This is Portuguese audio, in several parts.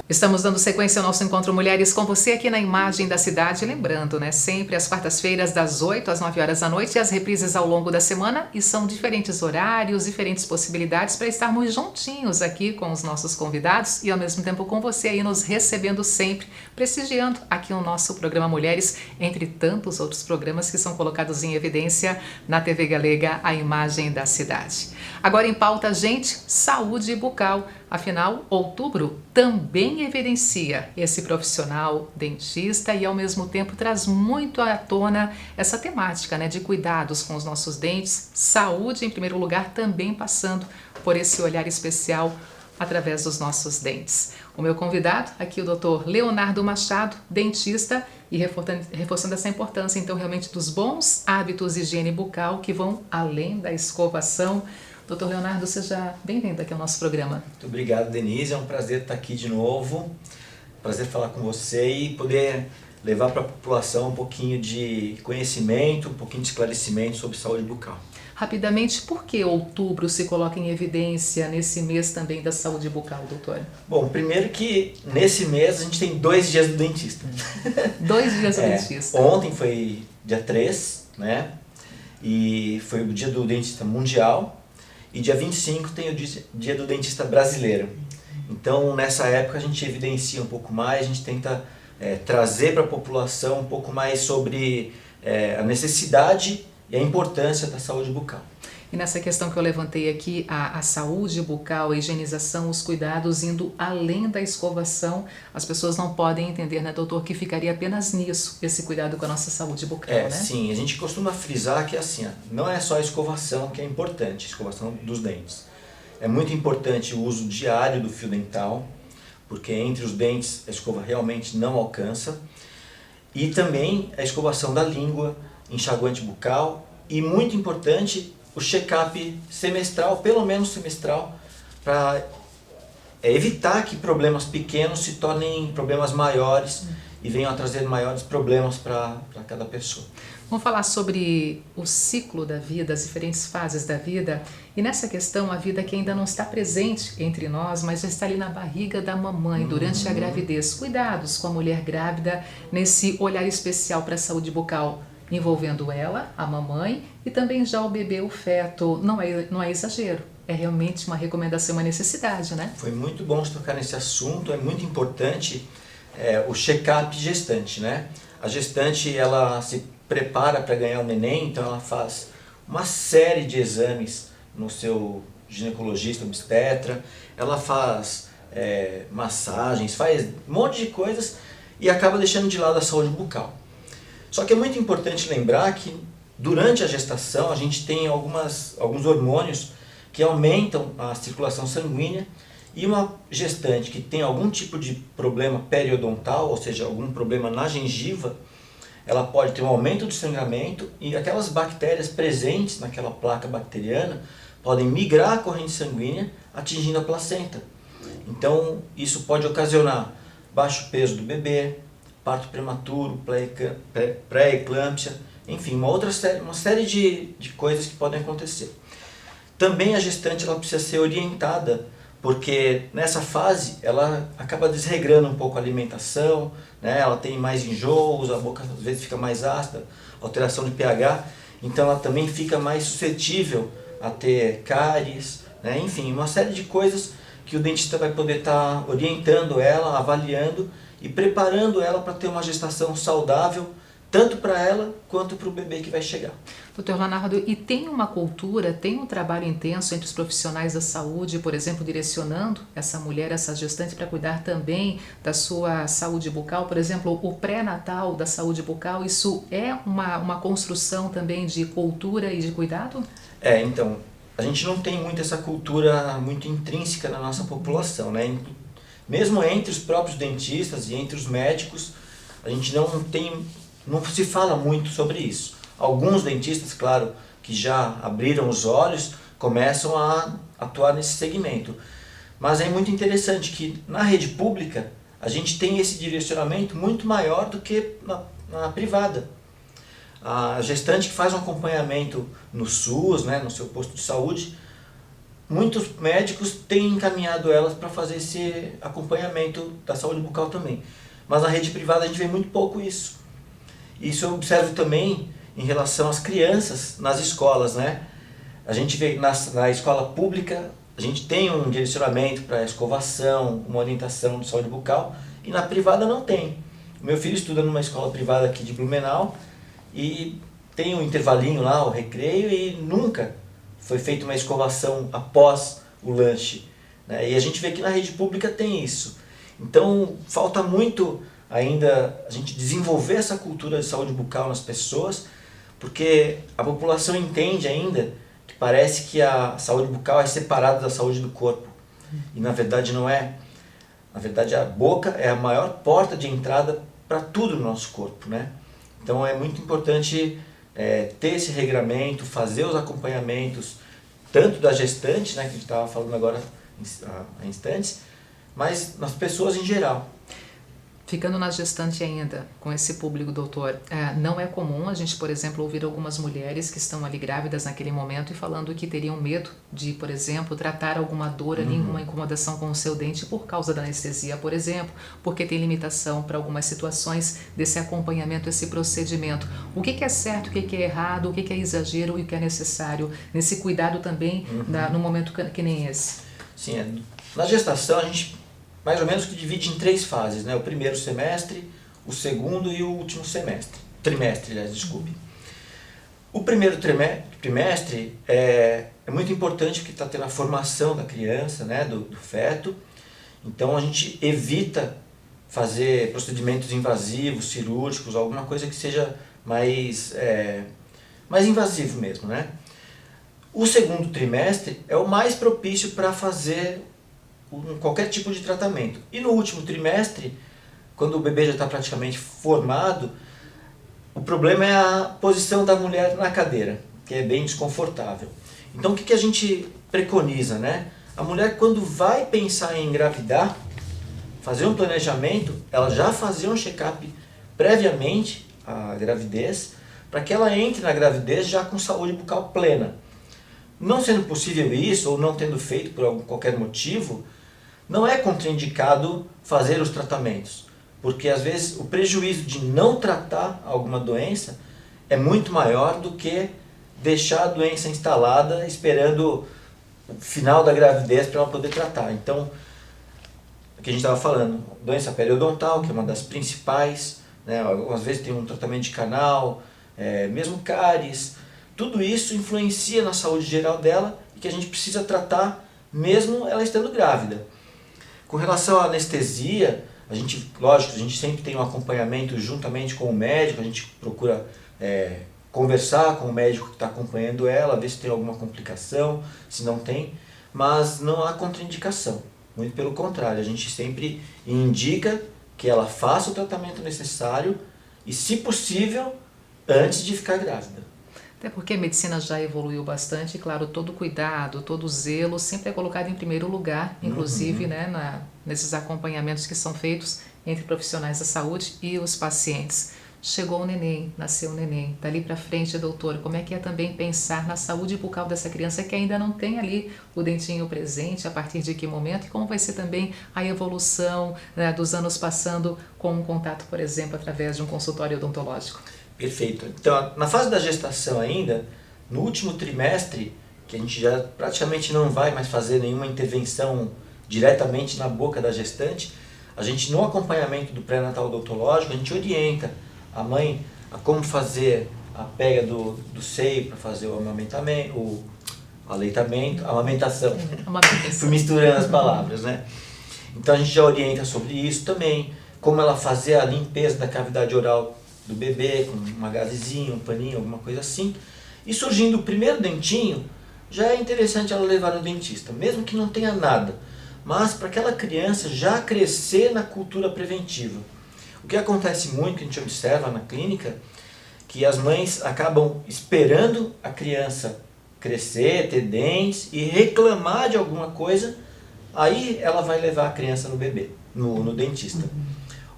Estamos dando sequência ao nosso encontro Mulheres com você aqui na Imagem da Cidade. Lembrando, sempre às quartas-feiras, das 8 às 9 horas da noite, e as reprises ao longo da semana. E são diferentes horários, diferentes possibilidades para estarmos juntinhos aqui com os nossos convidados e ao mesmo tempo com você aí nos recebendo sempre, prestigiando aqui o nosso programa Mulheres, entre tantos outros programas que são colocados em evidência na TV Galega, a Imagem da Cidade. Agora em pauta, gente, saúde bucal. Afinal, outubro também evidencia esse profissional dentista e ao mesmo tempo traz muito à tona essa temática, de cuidados com os nossos dentes, saúde em primeiro lugar, também passando por esse olhar especial através dos nossos dentes. O meu convidado aqui, o Dr. Leonardo Machado, dentista, e reforçando essa importância então realmente dos bons hábitos de higiene bucal que vão além da escovação. Doutor Leonardo, seja bem-vindo aqui ao nosso programa. Muito obrigado, Denise. É um prazer estar aqui de novo. Prazer falar com você e poder levar para a população um pouquinho de conhecimento, um pouquinho de esclarecimento sobre saúde bucal. Rapidamente, por que outubro se coloca em evidência nesse mês também da saúde bucal, doutor? Bom, primeiro que nesse mês a gente tem 2 dias do dentista. 2 dias do dentista. Ontem foi dia 3, e foi o dia do dentista mundial. E dia 25 tem o dia do dentista brasileiro. Então, nessa época, a gente evidencia um pouco mais, a gente tenta trazer para a população um pouco mais sobre a necessidade e a importância da saúde bucal. E nessa questão que eu levantei aqui, a saúde bucal, a higienização, os cuidados indo além da escovação, as pessoas não podem entender, doutor, que ficaria apenas nisso, esse cuidado com a nossa saúde bucal, Sim, a gente costuma frisar que assim, não é só a escovação que é importante, a escovação dos dentes. É muito importante o uso diário do fio dental, porque entre os dentes a escova realmente não alcança. E também a escovação da língua, enxaguante bucal e, muito importante, o check-up semestral, pelo menos semestral, para evitar que problemas pequenos se tornem problemas maiores e venham a trazer maiores problemas para cada pessoa. Vamos falar sobre o ciclo da vida, as diferentes fases da vida, e nessa questão a vida que ainda não está presente entre nós, mas já está ali na barriga da mamãe durante a gravidez. Cuidados com a mulher grávida nesse olhar especial para a saúde bucal, envolvendo ela, a mamãe, e também já o bebê, o feto. Não é exagero, é realmente uma recomendação, uma necessidade, Foi muito bom você tocar nesse assunto, é muito importante o check-up gestante, A gestante, ela se prepara para ganhar o neném, então ela faz uma série de exames no seu ginecologista, obstetra, ela faz massagens, faz um monte de coisas e acaba deixando de lado a saúde bucal. Só que é muito importante lembrar que durante a gestação a gente tem alguns hormônios que aumentam a circulação sanguínea, e uma gestante que tem algum tipo de problema periodontal, ou seja, algum problema na gengiva, ela pode ter um aumento do sangramento e aquelas bactérias presentes naquela placa bacteriana podem migrar a corrente sanguínea atingindo a placenta. Então isso pode ocasionar baixo peso do bebê, parto prematuro, pré-eclâmpsia, enfim, uma série de coisas que podem acontecer. Também a gestante ela precisa ser orientada, porque nessa fase ela acaba desregrando um pouco a alimentação, ela tem mais enjoos, a boca às vezes fica mais ácida, alteração de pH, então ela também fica mais suscetível a ter cáries, enfim, uma série de coisas que o dentista vai poder estar orientando ela, avaliando e preparando ela para ter uma gestação saudável, tanto para ela quanto para o bebê que vai chegar. Doutor Leonardo, e tem uma cultura, tem um trabalho intenso entre os profissionais da saúde, por exemplo, direcionando essa mulher, essa gestante, para cuidar também da sua saúde bucal? Por exemplo, o pré-natal da saúde bucal, isso é uma construção também de cultura e de cuidado? Então, a gente não tem muito essa cultura muito intrínseca na nossa população, Mesmo entre os próprios dentistas e entre os médicos, a gente não se fala muito sobre isso. Alguns dentistas, claro, que já abriram os olhos, começam a atuar nesse segmento. Mas é muito interessante que na rede pública a gente tem esse direcionamento muito maior do que na privada. A gestante que faz um acompanhamento no SUS, né, no seu posto de saúde, muitos médicos têm encaminhado elas para fazer esse acompanhamento da saúde bucal também. Mas na rede privada a gente vê muito pouco isso. Isso eu observo também em relação às crianças nas escolas, né? A gente vê na escola pública, a gente tem um direcionamento para escovação, uma orientação de saúde bucal, e na privada não tem. O meu filho estuda numa escola privada aqui de Blumenau e tem um intervalinho lá, o recreio, e nunca foi feita uma escovação após o lanche, né? E a gente vê que na rede pública tem isso. Então falta muito ainda a gente desenvolver essa cultura de saúde bucal nas pessoas, porque a população entende ainda que parece que a saúde bucal é separada da saúde do corpo. E na verdade não é. Na verdade a boca é a maior porta de entrada para tudo no nosso corpo, né? Então é muito importante ter esse regramento, fazer os acompanhamentos, tanto da gestante, né, que a gente estava falando agora há instantes, mas nas pessoas em geral. Ficando na gestante ainda, com esse público, doutor, não é comum a gente, por exemplo, ouvir algumas mulheres que estão ali grávidas naquele momento e falando que teriam medo de, por exemplo, tratar alguma dor ali, uma incomodação com o seu dente por causa da anestesia, por exemplo, porque tem limitação para algumas situações desse acompanhamento, esse procedimento. O que é certo, o que é errado, o que é exagero e o que é necessário nesse cuidado também no momento que nem esse? Sim, na gestação a gente mais ou menos que divide em 3 fases, né? O primeiro semestre, o segundo e o último trimestre, aliás, desculpe. O primeiro trimestre é muito importante porque está tendo a formação da criança, né? do feto. Então a gente evita fazer procedimentos invasivos, cirúrgicos, alguma coisa que seja mais invasivo mesmo, né? O segundo trimestre é o mais propício para fazer qualquer tipo de tratamento. E no último trimestre, quando o bebê já está praticamente formado, o problema é a posição da mulher na cadeira, que é bem desconfortável. Então o que a gente preconiza, né? A mulher, quando vai pensar em engravidar, fazer um planejamento, ela já fazer um check-up previamente à gravidez, para que ela entre na gravidez já com saúde bucal plena. Não sendo possível isso, ou não tendo feito por qualquer motivo, não é contraindicado fazer os tratamentos, porque às vezes o prejuízo de não tratar alguma doença é muito maior do que deixar a doença instalada esperando o final da gravidez para ela poder tratar. Então, o que a gente estava falando, doença periodontal, que é uma das principais, né? Às vezes tem um tratamento de canal, mesmo cáries, tudo isso influencia na saúde geral dela e que a gente precisa tratar mesmo ela estando grávida. Com relação à anestesia, lógico, a gente sempre tem um acompanhamento juntamente com o médico, a gente procura conversar com o médico que está acompanhando ela, ver se tem alguma complicação, se não tem, mas não há contraindicação, muito pelo contrário, a gente sempre indica que ela faça o tratamento necessário e, se possível, antes de ficar grávida. Até porque a medicina já evoluiu bastante, e claro, todo cuidado, todo zelo sempre é colocado em primeiro lugar, inclusive nesses acompanhamentos que são feitos entre profissionais da saúde e os pacientes. Chegou o neném, nasceu o neném, dali para frente, doutor, como é que é também pensar na saúde bucal dessa criança que ainda não tem ali o dentinho presente, a partir de que momento, e como vai ser também a evolução, né, dos anos passando com um contato, por exemplo, através de um consultório odontológico? Perfeito. Então, na fase da gestação ainda, no último trimestre, que a gente já praticamente não vai mais fazer nenhuma intervenção diretamente na boca da gestante, a gente, no acompanhamento do pré-natal odontológico, a gente orienta a mãe a como fazer a pega do seio para fazer o amamentamento, a amamentação. Fui misturando as palavras, né? Então a gente já orienta sobre isso também, como ela fazer a limpeza da cavidade oral do bebê, com uma gazezinha, um paninho, alguma coisa assim. E surgindo o primeiro dentinho, já é interessante ela levar no dentista, mesmo que não tenha nada, mas para aquela criança já crescer na cultura preventiva. O que acontece muito, que a gente observa na clínica, que as mães acabam esperando a criança crescer, ter dentes e reclamar de alguma coisa, aí ela vai levar a criança no dentista.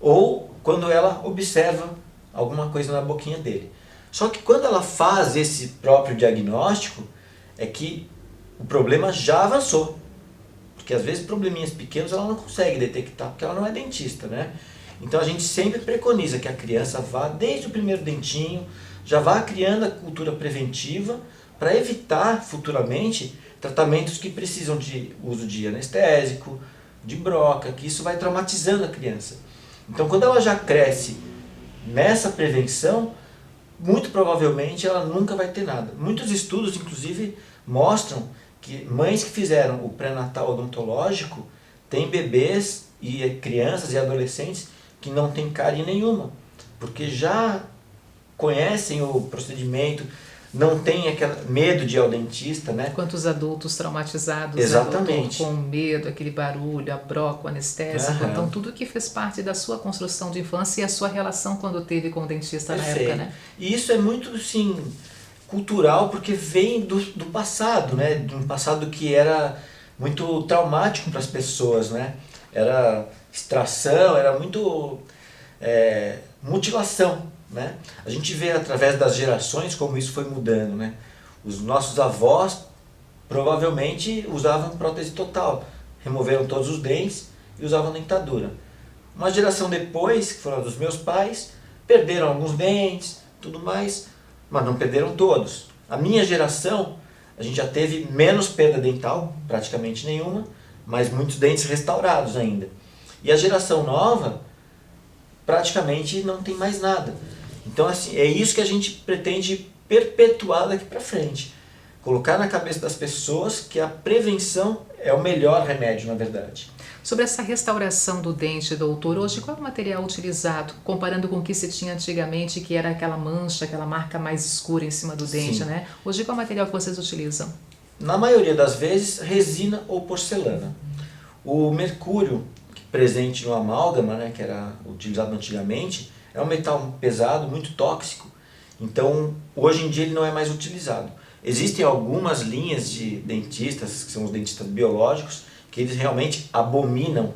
Ou quando ela observa alguma coisa na boquinha dele. Só que quando ela faz esse próprio diagnóstico, é que o problema já avançou. Porque às vezes probleminhas pequenos ela não consegue detectar, porque ela não é dentista, né? Então a gente sempre preconiza que a criança vá desde o primeiro dentinho, já vá criando a cultura preventiva para evitar futuramente tratamentos que precisam de uso de anestésico, de broca, que isso vai traumatizando a criança. Então quando ela já cresce nessa prevenção, muito provavelmente ela nunca vai ter nada. Muitos estudos, inclusive, mostram que mães que fizeram o pré-natal odontológico têm bebês e crianças e adolescentes que não têm cárie nenhuma, porque já conhecem o procedimento, não tem aquele medo de ir ao dentista, né? Quantos adultos traumatizados, Exatamente. Né, doutor, com medo, aquele barulho, a broca, o anestésico, então tudo que fez parte da sua construção de infância e a sua relação quando teve com o dentista na época, né? E isso é muito, sim, cultural, porque vem do passado, né? De um passado que era muito traumático para as pessoas, né? Era extração, era muito mutilação, né? A gente vê através das gerações como isso foi mudando, né? Os nossos avós provavelmente usavam prótese total, removeram todos os dentes e usavam dentadura. Uma geração depois, que foram dos meus pais, perderam alguns dentes, tudo mais, mas não perderam todos. A minha geração, a gente já teve menos perda dental, praticamente nenhuma, mas muitos dentes restaurados ainda. E a geração nova, praticamente não tem mais nada. Então, assim, é isso que a gente pretende perpetuar daqui para frente. Colocar na cabeça das pessoas que a prevenção é o melhor remédio, na verdade. Sobre essa restauração do dente, doutor, hoje qual é o material utilizado, comparando com o que se tinha antigamente, que era aquela mancha, aquela marca mais escura em cima do dente, Sim. né? Hoje qual é o material que vocês utilizam? Na maioria das vezes, resina ou porcelana. O mercúrio, presente no amálgama, né, que era utilizado antigamente, é um metal pesado, muito tóxico. Então, hoje em dia ele não é mais utilizado. Existem algumas linhas de dentistas, que são os dentistas biológicos, que eles realmente abominam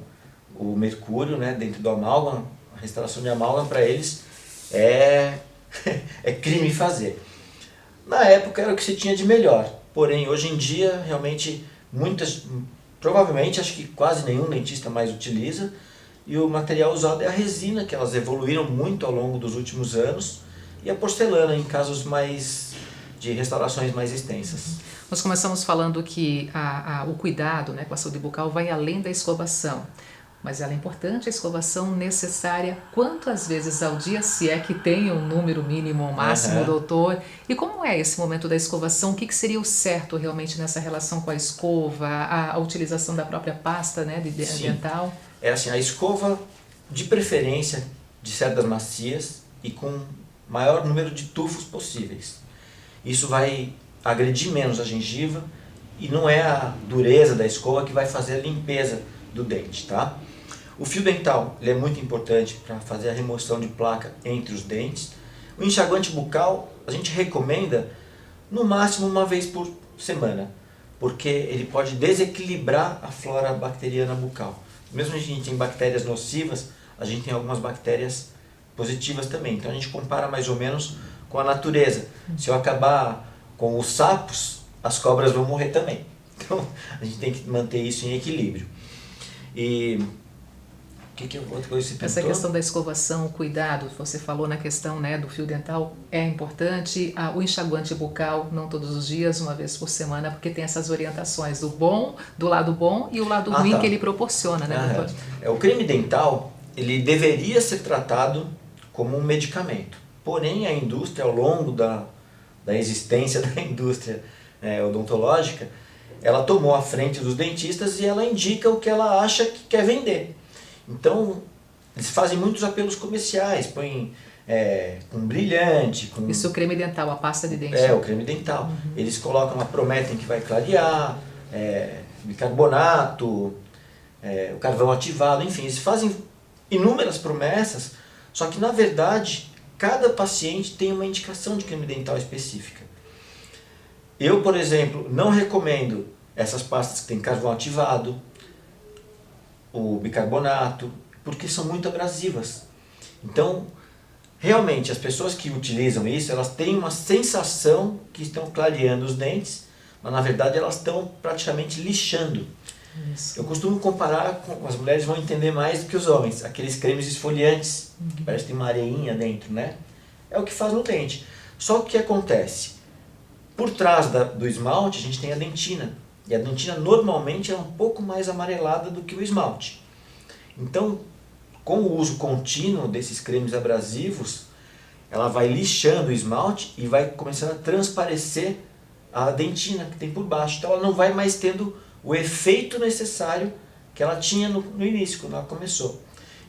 o mercúrio, né, dentro do amálgama. A restauração de amálgama para eles é crime fazer. Na época era o que se tinha de melhor, porém hoje em dia realmente provavelmente acho que quase nenhum dentista mais utiliza, e o material usado é a resina, que elas evoluíram muito ao longo dos últimos anos, e a porcelana em casos de restaurações mais extensas. Nós começamos falando que o cuidado, né, com a saúde bucal vai além da escovação, mas ela é importante, a escovação necessária quantas vezes ao dia, se é que tem um número mínimo ou máximo, doutor? E como é esse momento da escovação? O que seria o certo realmente nessa relação com a escova, a utilização da própria pasta, né, dental? É assim, a escova, de preferência, de cerdas macias e com maior número de tufos possíveis. Isso vai agredir menos a gengiva e não é a dureza da escova que vai fazer a limpeza do dente, tá? O fio dental ele é muito importante para fazer a remoção de placa entre os dentes. O enxaguante bucal a gente recomenda no máximo uma vez por semana, porque ele pode desequilibrar a flora bacteriana bucal. Mesmo a gente tem bactérias nocivas, a gente tem algumas bactérias positivas também. Então a gente compara mais ou menos com a natureza. Se eu acabar com os sapos, as cobras vão morrer também. Então a gente tem que manter isso em equilíbrio. E outra coisa que você Essa questão da escovação, o cuidado, você falou na questão, né, do fio dental, é importante. O enxaguante bucal, não todos os dias, uma vez por semana, porque tem essas orientações do lado bom e o lado ruim que ele proporciona, né, doutor? O creme dental, ele deveria ser tratado como um medicamento. Porém, a indústria, ao longo da existência da indústria odontológica, ela tomou a frente dos dentistas e ela indica o que ela acha que quer vender. Então, eles fazem muitos apelos comerciais, põem com brilhante. Isso, o creme dental, a pasta de dente. O creme dental. Eles colocam, prometem que vai clarear, bicarbonato, o carvão ativado, enfim, eles fazem inúmeras promessas, só que na verdade, cada paciente tem uma indicação de creme dental específica. Eu, por exemplo, não recomendo essas pastas que têm carvão ativado, o bicarbonato, porque são muito abrasivas. Então, Realmente, as pessoas que utilizam isso, elas têm uma sensação que estão clareando os dentes, mas na verdade elas estão praticamente lixando. Isso. Eu costumo comparar com, as mulheres vão entender mais do que os homens, aqueles cremes esfoliantes, que parece que tem uma areinha dentro, né? É o que faz no dente. Só que o que acontece? Por trás do esmalte a gente tem a dentina, e a dentina normalmente é um pouco mais amarelada do que o esmalte. Então, com o uso contínuo desses cremes abrasivos, ela vai lixando o esmalte e vai começando a transparecer a dentina que tem por baixo. Então ela não vai mais tendo o efeito necessário que ela tinha no início, quando ela começou.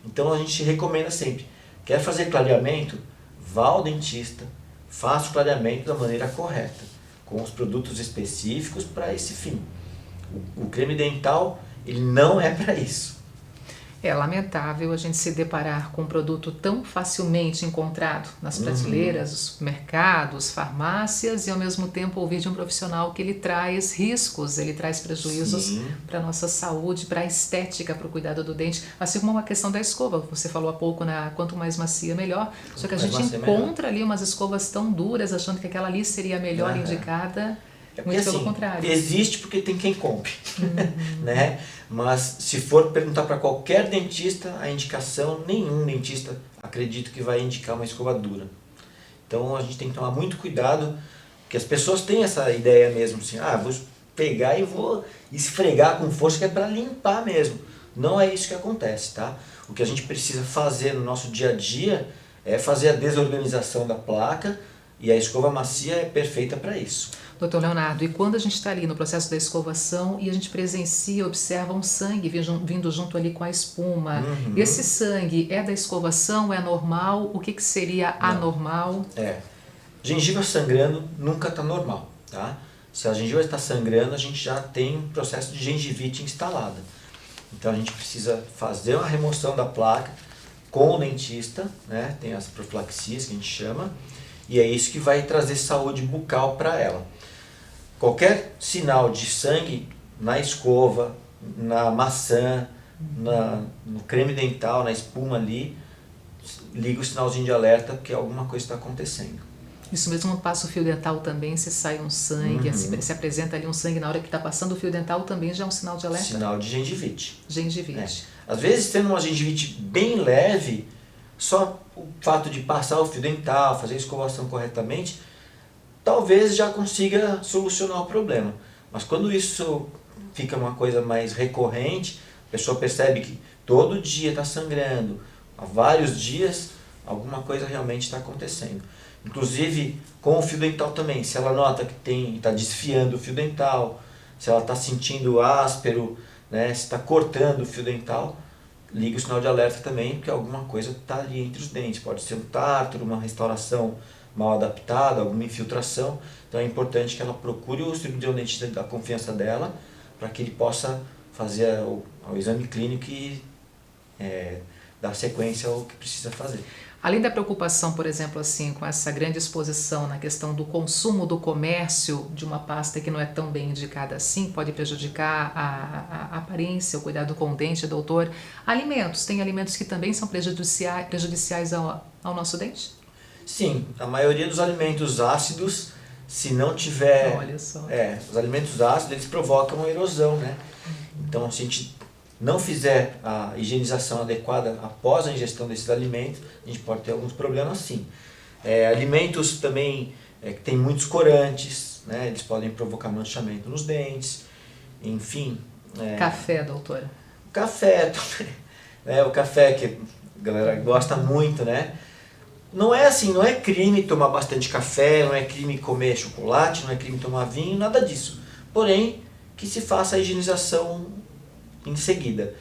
Então a gente recomenda sempre, quer fazer clareamento? Vá ao dentista, faça o clareamento da maneira correta, com os produtos específicos para esse fim. O creme dental, ele não é para isso. É lamentável a gente se deparar com um produto tão facilmente encontrado nas prateleiras dos supermercados, farmácias, e ao mesmo tempo ouvir de um profissional que ele traz riscos, ele traz prejuízos para a nossa saúde, para a estética, para o cuidado do dente. Assim como uma questão da escova, você falou há pouco, quanto mais macia, melhor. Só que a gente encontra ali umas escovas tão duras, achando que aquela ali seria a melhor indicada. É porque, muito assim, pelo contrário. Existe porque tem quem compre, né? Mas se for perguntar para qualquer dentista, a indicação, nenhum dentista acredito que vai indicar uma escova dura. Então a gente tem que tomar muito cuidado, porque as pessoas têm essa ideia mesmo, assim, vou pegar e vou esfregar com força que é para limpar mesmo. Não é isso que acontece, tá? O que a gente precisa fazer no nosso dia a dia é fazer a desorganização da placa, e a escova macia é perfeita para isso. Doutor Leonardo, e quando a gente está ali no processo da escovação e a gente presencia, observa um sangue vindo junto ali com a espuma, esse sangue é da escovação, é normal? O que seria anormal? Gengiva sangrando nunca está normal, tá? Se a gengiva está sangrando, a gente já tem um processo de gengivite instalada. Então a gente precisa fazer uma remoção da placa com o dentista, né? Tem as profilaxias que a gente chama, e é isso que vai trazer saúde bucal para ela. Qualquer sinal de sangue na escova, na maçã, no creme dental, na espuma ali, liga o sinalzinho de alerta que alguma coisa está acontecendo. Isso mesmo, quando passa o fio dental também, se sai um sangue, se apresenta ali um sangue na hora que está passando o fio dental, também já é um sinal de alerta? Sinal de gengivite. Gengivite. Às vezes, tendo uma gengivite bem leve, só o fato de passar o fio dental, fazer a escovação corretamente, talvez já consiga solucionar o problema. Mas quando isso fica uma coisa mais recorrente, a pessoa percebe que todo dia está sangrando, há vários dias, alguma coisa realmente está acontecendo. Inclusive com o fio dental também, se ela nota que está desfiando o fio dental, se ela está sentindo áspero, né, se está cortando o fio dental, liga o sinal de alerta também, porque alguma coisa está ali entre os dentes. Pode ser um tártaro, uma restauração mal adaptada, alguma infiltração. Então é importante que ela procure o cirurgião dentista da confiança dela, para que ele possa fazer o exame clínico e dar sequência ao que precisa fazer. Além da preocupação, por exemplo, assim, com essa grande exposição na questão do consumo do comércio de uma pasta que não é tão bem indicada assim, pode prejudicar a aparência, o cuidado com o dente, doutor. Alimentos, tem alimentos que também são prejudiciais ao nosso dente? Sim, a maioria dos alimentos ácidos, se não tiver... Olha só. Os alimentos ácidos, eles provocam erosão, né? Então, se a gente não fizer a higienização adequada após a ingestão desses alimentos, a gente pode ter alguns problemas sim. Alimentos também que tem muitos corantes, né? Eles podem provocar manchamento nos dentes, enfim. Café, doutora? Café também, o café que a galera gosta muito, né? Não é assim, não é crime tomar bastante café, não é crime comer chocolate, não é crime tomar vinho, nada disso. Porém, que se faça a higienização em seguida.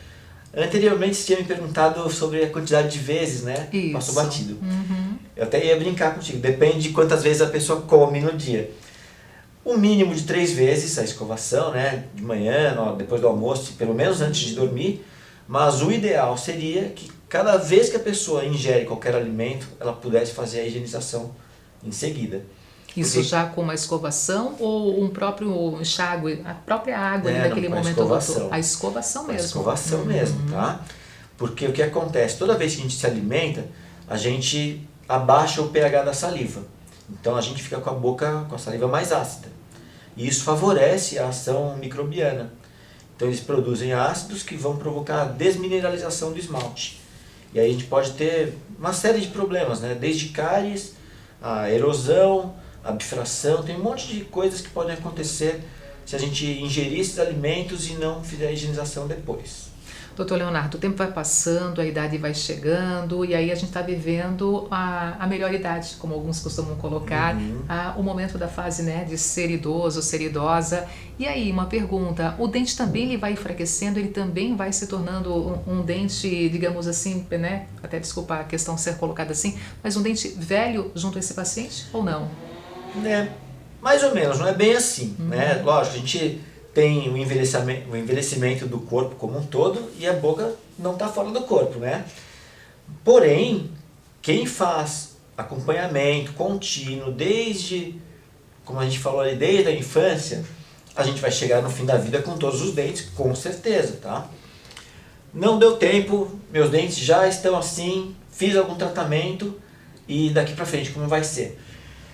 Anteriormente você tinha me perguntado sobre a quantidade de vezes, né? Isso. Passou batido. Eu até ia brincar contigo, depende de quantas vezes a pessoa come no dia. O mínimo de 3 vezes a escovação, né? De manhã, depois do almoço, pelo menos antes de dormir. Mas o ideal seria que cada vez que a pessoa ingere qualquer alimento, ela pudesse fazer a higienização em seguida. Isso já com uma escovação ou um próprio enxágue, a própria água ali naquele momento? Escovação. A escovação mesmo. A escovação mesmo, tá? Porque o que acontece? Toda vez que a gente se alimenta, a gente abaixa o pH da saliva. Então a gente fica com a boca com a saliva mais ácida. E isso favorece a ação microbiana. Então eles produzem ácidos que vão provocar a desmineralização do esmalte. E aí a gente pode ter uma série de problemas, né? Desde cáries, a erosão, a bifração, tem um monte de coisas que podem acontecer se a gente ingerir esses alimentos e não fizer a higienização depois. Doutor Leonardo, o tempo vai passando, a idade vai chegando e aí a gente está vivendo a melhor idade, como alguns costumam colocar, o momento da fase, né, de ser idoso, ser idosa. E aí, uma pergunta, o dente também ele vai enfraquecendo, ele também vai se tornando um dente, digamos assim, né, até desculpa a questão ser colocada assim, mas um dente velho junto a esse paciente ou não? Mais ou menos, não é bem assim, né? Lógico, a gente tem o envelhecimento do corpo como um todo e a boca não está fora do corpo, né? Porém, quem faz acompanhamento contínuo desde, como a gente falou ali, desde a infância, a gente vai chegar no fim da vida com todos os dentes, com certeza, tá? Não deu tempo, meus dentes já estão assim, fiz algum tratamento e daqui para frente como vai ser?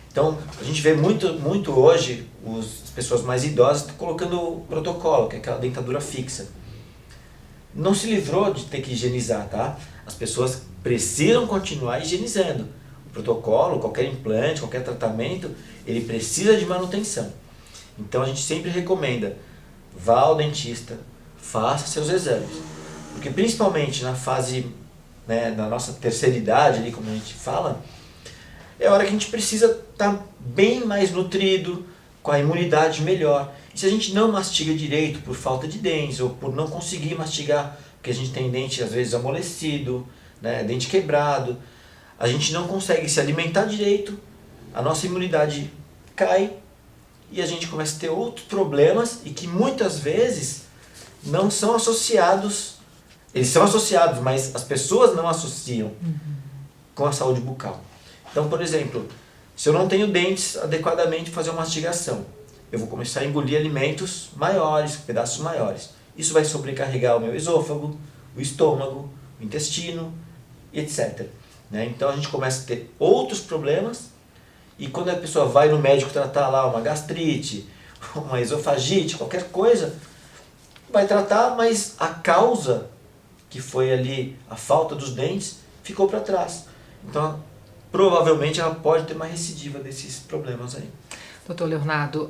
Então, a gente vê muito hoje as pessoas mais idosas colocando o protocolo, que é aquela dentadura fixa. Não se livrou de ter que higienizar, tá? As pessoas precisam continuar higienizando. O protocolo, qualquer implante, qualquer tratamento, ele precisa de manutenção. Então, a gente sempre recomenda, vá ao dentista, faça seus exames. Porque principalmente na fase, né, da nossa terceira idade, ali, como a gente fala, é a hora que a gente precisa estar bem mais nutrido, com a imunidade melhor. E se a gente não mastiga direito por falta de dentes, ou por não conseguir mastigar, porque a gente tem dente às vezes amolecido, né, dente quebrado, a gente não consegue se alimentar direito, a nossa imunidade cai e a gente começa a ter outros problemas e que muitas vezes não são associados, eles são associados, mas as pessoas não associam com a saúde bucal. Então, por exemplo, se eu não tenho dentes adequadamente para fazer uma mastigação, eu vou começar a engolir alimentos maiores, pedaços maiores. Isso vai sobrecarregar o meu esôfago, o estômago, o intestino, etc. Né? Então a gente começa a ter outros problemas e quando a pessoa vai no médico tratar lá uma gastrite, uma esofagite, qualquer coisa, vai tratar, mas a causa, que foi ali a falta dos dentes, ficou para trás. Então, provavelmente ela pode ter uma recidiva desses problemas aí. Doutor Leonardo,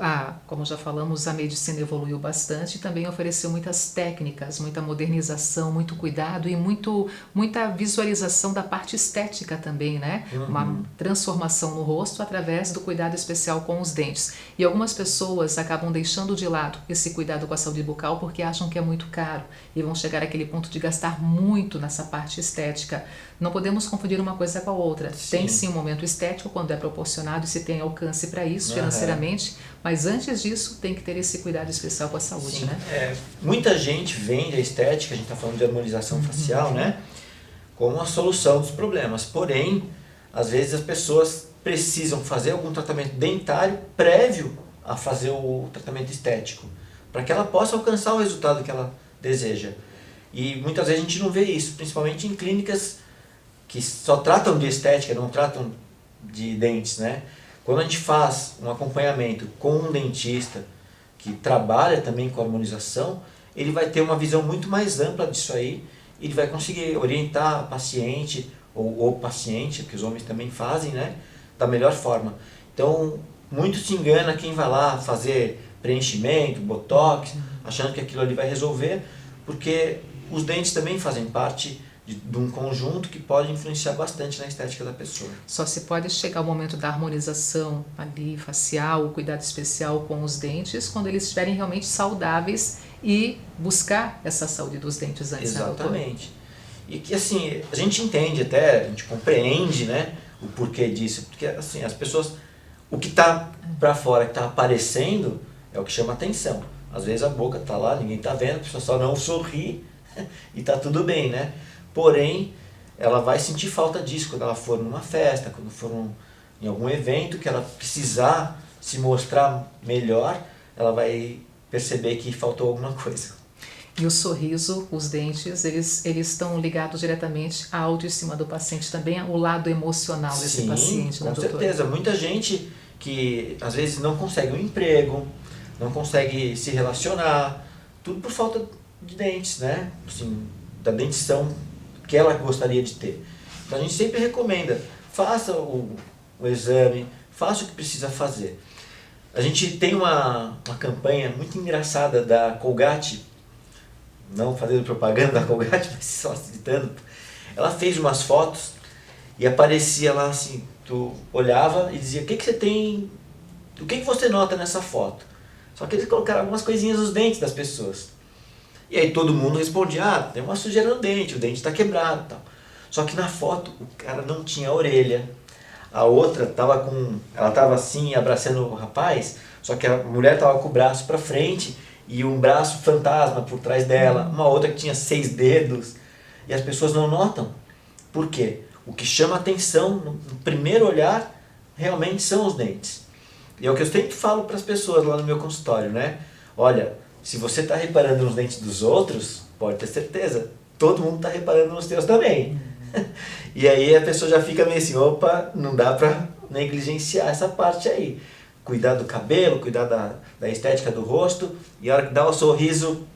como já falamos, a medicina evoluiu bastante e também ofereceu muitas técnicas, muita modernização, muito cuidado e muita visualização da parte estética também, né? Uma transformação no rosto através do cuidado especial com os dentes. E algumas pessoas acabam deixando de lado esse cuidado com a saúde bucal porque acham que é muito caro e vão chegar àquele ponto de gastar muito nessa parte estética. Não podemos confundir uma coisa com a outra. Sim. Tem sim um momento estético quando é proporcionado e se tem alcance para isso financeiramente, mas antes disso tem que ter esse cuidado especial com a saúde, Sim. né? Muita gente vende a estética, a gente está falando de harmonização facial, né, como a solução dos problemas. Porém, às vezes as pessoas precisam fazer algum tratamento dentário prévio a fazer o tratamento estético, para que ela possa alcançar o resultado que ela deseja. E muitas vezes a gente não vê isso, principalmente em clínicas que só tratam de estética, não tratam de dentes, né? Quando a gente faz um acompanhamento com um dentista que trabalha também com harmonização, ele vai ter uma visão muito mais ampla disso aí, ele vai conseguir orientar a paciente ou o paciente, que os homens também fazem, né, da melhor forma. Então, muito se engana quem vai lá fazer preenchimento, botox, achando que aquilo ali vai resolver, porque os dentes também fazem parte de um conjunto que pode influenciar bastante na estética da pessoa. Só se pode chegar ao momento da harmonização ali facial, o cuidado especial com os dentes, quando eles estiverem realmente saudáveis e buscar essa saúde dos dentes antes. Exatamente. Né, e que assim, a gente entende até, a gente compreende, né, o porquê disso, porque assim, as pessoas, o que está para fora, que está aparecendo, é o que chama atenção. Às vezes a boca está lá, ninguém está vendo, a pessoa só não sorri e está tudo bem, né? Porém, ela vai sentir falta disso quando ela for numa festa, quando for em algum evento que ela precisar se mostrar melhor, ela vai perceber que faltou alguma coisa. E o sorriso, os dentes, eles estão ligados diretamente à autoestima do paciente também, ao lado emocional desse Sim, paciente, né, com doutora? certeza. Muita gente que às vezes não consegue um emprego, não consegue se relacionar, tudo por falta de dentes, né? Assim, da dentição que ela gostaria de ter. Então a gente sempre recomenda, faça o exame, faça o que precisa fazer. A gente tem uma campanha muito engraçada da Colgate, não fazendo propaganda da Colgate, mas só citando. Ela fez umas fotos e aparecia lá assim, tu olhava e dizia, o que você tem, o que você nota nessa foto? Só que eles colocaram algumas coisinhas nos dentes das pessoas. E aí todo mundo respondia, tem uma sujeira no dente, o dente está quebrado e tal. Só que na foto o cara não tinha orelha. A outra ela estava assim abraçando o rapaz, só que a mulher estava com o braço para frente e um braço fantasma por trás dela, uma outra que tinha 6 dedos. E as pessoas não notam. Por quê? O que chama atenção no primeiro olhar realmente são os dentes. E é o que eu sempre falo para as pessoas lá no meu consultório, né? Olha, se você está reparando nos dentes dos outros, pode ter certeza, todo mundo está reparando nos teus também. E aí a pessoa já fica meio assim, opa, não dá para negligenciar essa parte aí. Cuidar do cabelo, cuidar da estética do rosto, e a hora que dá o sorriso,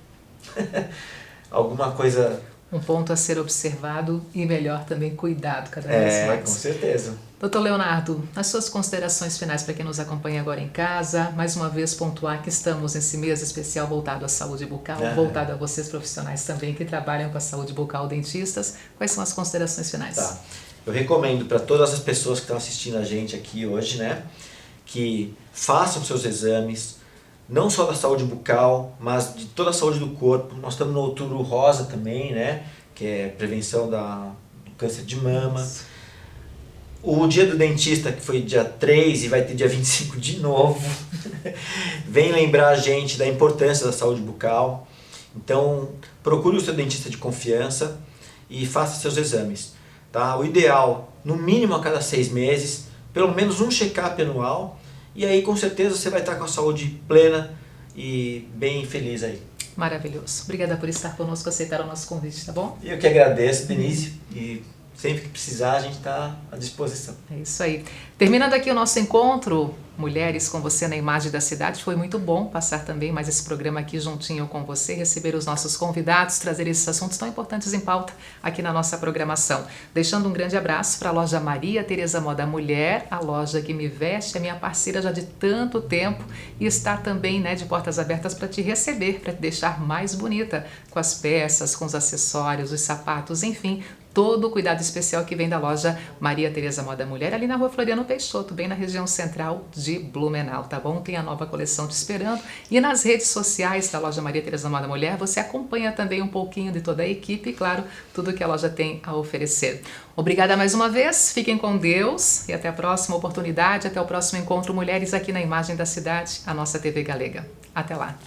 alguma coisa... Um ponto a ser observado e melhor também cuidado cada vez mais. Com certeza. Doutor Leonardo, as suas considerações finais para quem nos acompanha agora em casa, mais uma vez pontuar que estamos nesse mês especial voltado à saúde bucal, voltado a vocês profissionais também que trabalham com a saúde bucal, dentistas. Quais são as considerações finais? Tá. Eu recomendo para todas as pessoas que estão assistindo a gente aqui hoje, né, que façam seus exames, não só da saúde bucal, mas de toda a saúde do corpo. Nós estamos no Outubro Rosa também, né, que é prevenção do câncer de mama. O dia do dentista, que foi dia 3 e vai ter dia 25 de novo, vem lembrar a gente da importância da saúde bucal. Então, procure o seu dentista de confiança e faça seus exames. Tá? O ideal, no mínimo a cada 6 meses, pelo menos um check-up anual, e aí com certeza você vai estar com a saúde plena e bem feliz aí. Maravilhoso. Obrigada por estar conosco, aceitar o nosso convite, tá bom? Eu que agradeço, Denise, e sempre que precisar a gente está à disposição. É isso aí. Terminando aqui o nosso encontro, Mulheres com Você na Imagem da Cidade, foi muito bom passar também mais esse programa aqui juntinho com você, receber os nossos convidados, trazer esses assuntos tão importantes em pauta aqui na nossa programação. Deixando um grande abraço para a loja Maria Tereza Moda Mulher, a loja que me veste, é minha parceira já de tanto tempo e está também, né, de portas abertas para te receber, para te deixar mais bonita com as peças, com os acessórios, os sapatos, enfim, todo o cuidado especial que vem da loja Maria Tereza Moda Mulher, ali na rua Floriano Peixoto, bem na região central de Blumenau, tá bom? Tem a nova coleção te esperando. E nas redes sociais da loja Maria Tereza Moda Mulher, você acompanha também um pouquinho de toda a equipe e, claro, tudo que a loja tem a oferecer. Obrigada mais uma vez, fiquem com Deus e até a próxima oportunidade, até o próximo encontro Mulheres aqui na Imagem da Cidade, a nossa TV Galega. Até lá!